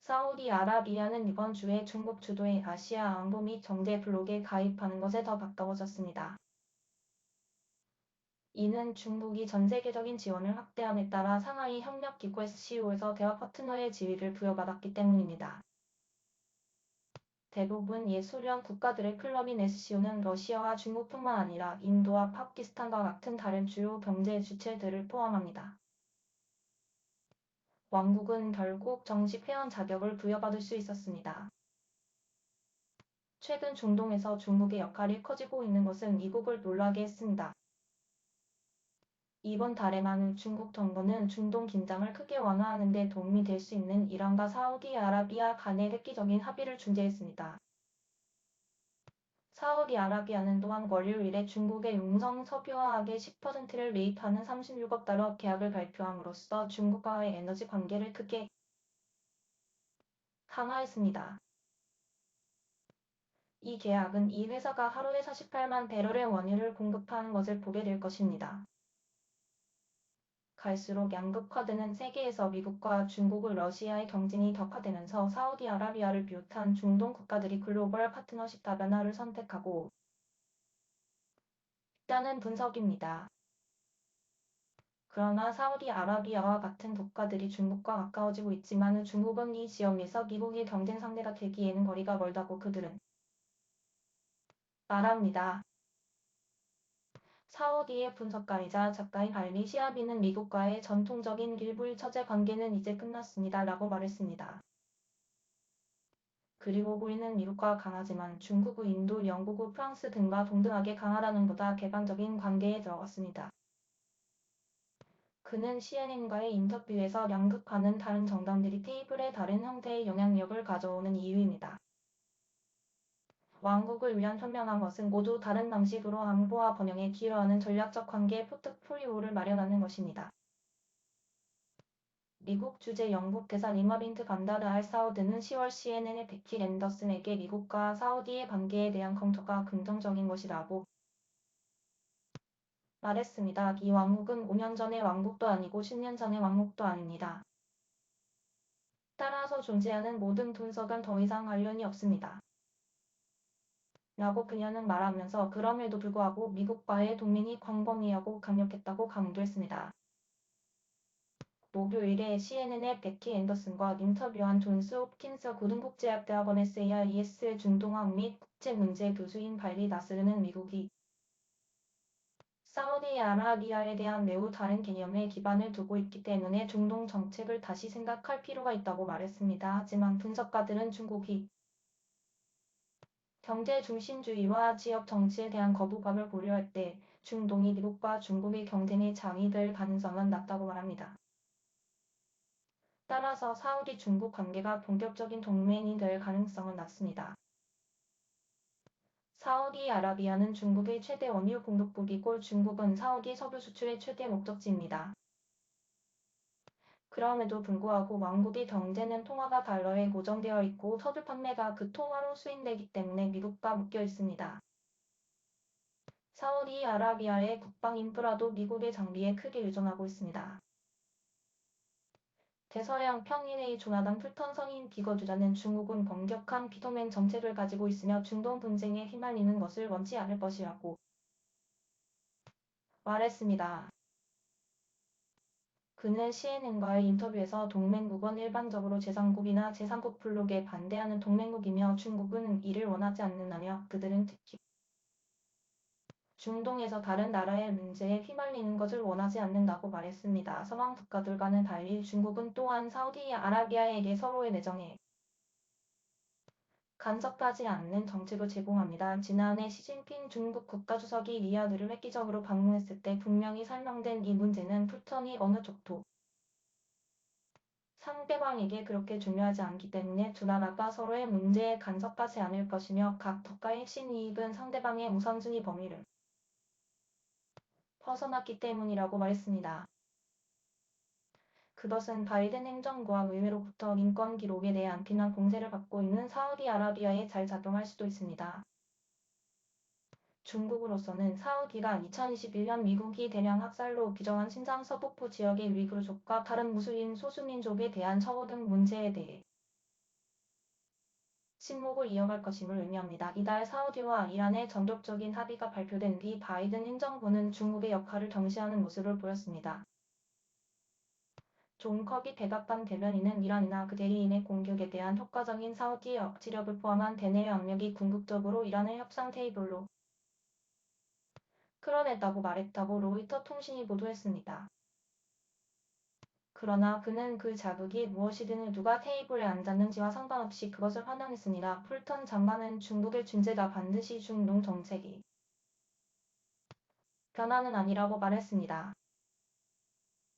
사우디아라비아는 이번 주에 중국 주도의 아시아 안보 및 경제 블록에 가입하는 것에 더 가까워졌습니다. 이는 중국이 전세계적인 지원을 확대함에 따라 상하이 협력기구 SCO에서 대화 파트너의 지위를 부여받았기 때문입니다. 대부분 예소련 국가들의 클럽인 SCO는 러시아와 중국뿐만 아니라 인도와 파키스탄과 같은 다른 주요 경제 주체들을 포함합니다. 왕국은 결국 정식 회원 자격을 부여받을 수 있었습니다. 최근 중동에서 중국의 역할이 커지고 있는 것은 미국을 놀라게 했습니다. 이번 달에만 중국 정부는 중동 긴장을 크게 완화하는 데 도움이 될 수 있는 이란과 사우디아라비아 간의 획기적인 합의를 중재했습니다. 사우디아라비아는 또한 월요일에 중국의 용성 석유화학의 10%를 매입하는 36억 달러 계약을 발표함으로써 중국과의 에너지 관계를 크게 강화했습니다. 이 계약은 이 회사가 하루에 48만 배럴의 원유를 공급하는 것을 보게 될 것입니다. 갈수록 양극화되는 세계에서 미국과 중국의 러시아의 경쟁이 격화되면서 사우디아라비아를 비롯한 중동 국가들이 글로벌 파트너십 다변화를 선택하고 있다는 분석입니다. 그러나 사우디아라비아와 같은 국가들이 중국과 가까워지고 있지만 중국은 이 지역에서 미국의 경쟁 상대가 되기에는 거리가 멀다고 그들은 말합니다. 사우디의 분석가이자 작가인 알리 시아비는 미국과의 전통적인 일부일처제 관계는 이제 끝났습니다. 라고 말했습니다. 그리고 우리는 미국과 강하지만 중국, 인도, 영국, 프랑스 등과 동등하게 강하다는 보다 개방적인 관계에 들어갔습니다. 그는 CNN과의 인터뷰에서 양극화는 다른 정당들이 테이블에 다른 형태의 영향력을 가져오는 이유입니다. 왕국을 위한 현명한 것은 모두 다른 방식으로 안보와 번영에 기여하는 전략적 관계 포트폴리오를 마련하는 것입니다. 미국 주재 영국 대사 리마 빈트 반다르 알 사우드는 10월 CNN의 베키 앤더슨에게 미국과 사우디의 관계에 대한 검토가 긍정적인 것이라고 말했습니다. 이 왕국은 5년 전의 왕국도 아니고 10년 전의 왕국도 아닙니다. 따라서 존재하는 모든 분석은 더 이상 관련이 없습니다. 라고 그녀는 말하면서 그럼에도 불구하고 미국과의 동맹이 광범위하고 강력했다고 강조했습니다. 목요일에 CNN의 베키 앤더슨과 인터뷰한 존스 홉킨스 고등국제학대학원 SAIS 중동학 및 국제문제 교수인 발리 나스르는 미국이 사우디아라비아에 대한 매우 다른 개념에 기반을 두고 있기 때문에 중동 정책을 다시 생각할 필요가 있다고 말했습니다. 하지만 분석가들은 중국이 경제 중심주의와 지역 정치에 대한 거부감을 고려할 때 중동이 미국과 중국의 경쟁의 장이 될 가능성은 낮다고 말합니다. 따라서 사우디 중국 관계가 본격적인 동맹이 될 가능성은 낮습니다. 사우디아라비아는 중국의 최대 원유 공급국이고 중국은 사우디 석유 수출의 최대 목적지입니다. 그럼에도 불구하고 왕국의 경제는 통화가 달러에 고정되어 있고 석유 판매가 그 통화로 수행되기 때문에 미국과 묶여 있습니다. 사우디아라비아의 국방 인프라도 미국의 장비에 크게 의존하고 있습니다. 대서양 평일의 조나단 풀턴 성인 비거주자는 중국은 엄격한 비도맨 정책을 가지고 있으며 중동 분쟁에 휘말리는 것을 원치 않을 것이라고 말했습니다. 그는 CNN과의 인터뷰에서 동맹국은 일반적으로 제3국이나 제3국 블록에 반대하는 동맹국이며 중국은 이를 원하지 않는다며 그들은 특히 중동에서 다른 나라의 문제에 휘말리는 것을 원하지 않는다고 말했습니다. 서방 국가들과는 달리 중국은 또한 사우디아라비아에게 서로의 내정에 간섭하지 않는 정책을 제공합니다. 지난해 시진핑 중국 국가주석이 리야드를 획기적으로 방문했을 때 분명히 설명된 이 문제는 풀턴이 어느 쪽도 상대방에게 그렇게 중요하지 않기 때문에 두 나라가 서로의 문제에 간섭하지 않을 것이며 각 국가의 핵심 이익은 상대방의 우선순위 범위를 벗어났기 때문이라고 말했습니다. 그것은 바이든 행정부와 의회로부터 인권 기록에 대한 비난 공세를 받고 있는 사우디아라비아에 잘 작용할 수도 있습니다. 중국으로서는 사우디가 2021년 미국이 대량 학살로 규정한 신장 서북부 지역의 위구르족과 다른 무슬림 소수민족에 대한 처우 등 문제에 대해 침묵을 이어갈 것임을 의미합니다. 이달 사우디와 이란의 전격적인 합의가 발표된 뒤 바이든 행정부는 중국의 역할을 경시하는 모습을 보였습니다. 존 커비 백악관 대변인은 이란이나 그 대리인의 공격에 대한 효과적인 사우디 억지력을 포함한 대내외 압력이 궁극적으로 이란을 협상 테이블로 끌어냈다고 말했다고 로이터 통신이 보도했습니다. 그러나 그는 그 자극이 무엇이든 누가 테이블에 앉았는지와 상관없이 그것을 환영했습니다. 풀턴 장관은 중국의 중재가 반드시 중동 정책의 변화는 아니라고 말했습니다.